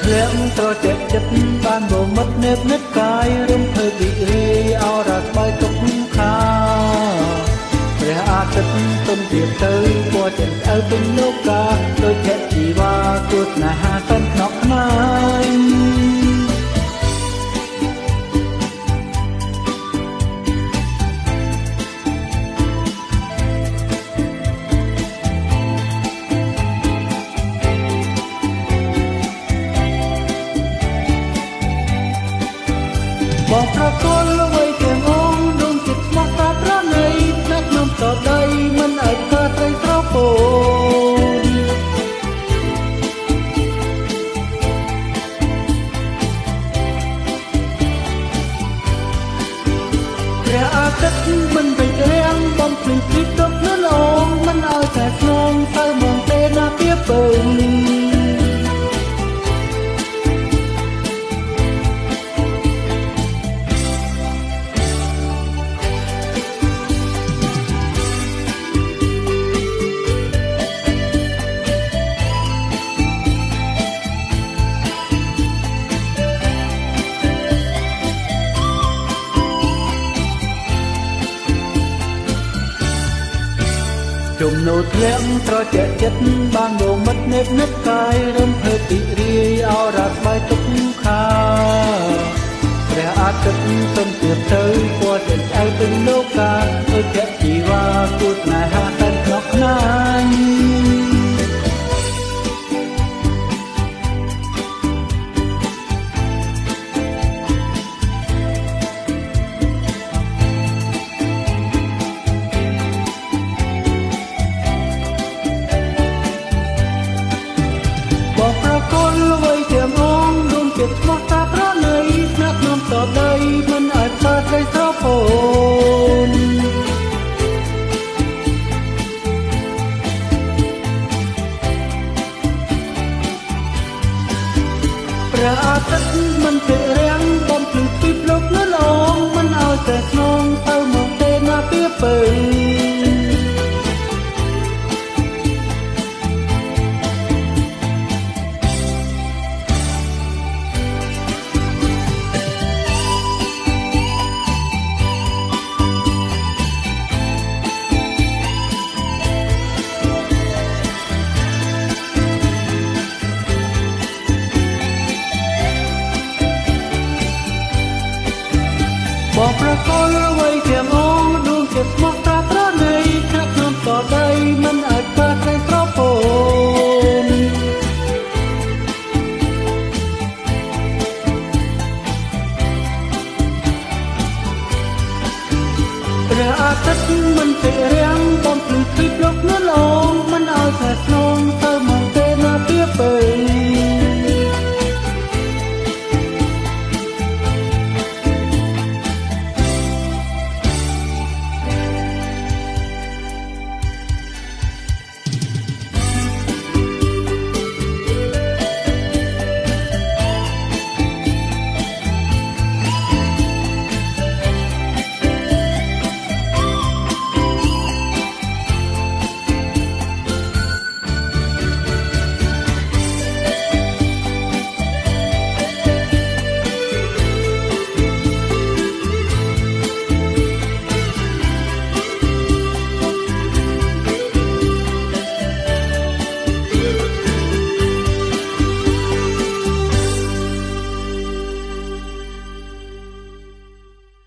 ធ្លាក់ត្រជាក់ចិត្តបានបមិត្តនេបនិតកាយរំភើបវិរីអរស្បាយទុកខាព្រះអាទិត្យទុំទៀតទៅពណ៌ចិនស្អៅពេញលោកាដូចភក្តិជីវ៉ាគួរស្នេហាកាន់ខ្នក់ខ្នាយបងប្រគល់អ្វីទាំងអងដងចិត្តស្មោះតាប្រណីណាស់ខ្ញុំតដៃមិនឲ្យកើតត្រីស្រពោនព្រះអាទិត្យមិនពេញរាំងបំភ្លឺពីទុកនៅឡងមិនឲ្យតែស្នងទៅមកទេណាពីពើជំនោធ្លាក់ត្រជាក់ចិត្តបានបមិត្តនេបនិតកាយរំភើបពិរីអរស្បាយទុកខាព្រះអាទិត្យទុំទៀតទៅពណ៌ចិនស្អៅពេញលោកាដូចភក្តិជីវ៉ាគួរស្នេហាកាន់ខ្នក់ខ្នាយបងប្រគល់អ្វីទាំងអងដួងចិត្តស្មោះតាប្រណីណាស់ខ្ញុំតដៃមិនអាចកើតត្រីស្រពោនព្រះអាទិត្យមិនពេករាំងបំភ្លឺពីលោកនៅឡងមិនឲ្យតែស្នងទៅមកទេណាពីពើបងប្រគល់អ្វីទាំងអងដួងចិត្តស្មោះតាប្រណីណាស់ខ្ញុំតដៃមិនអាចកើតត្រីស្រពោនព្រះអាទិត្យមិនពេករាំងបំភ្លឺពីលោកនៅឡងមិនឲ្យតែស្នង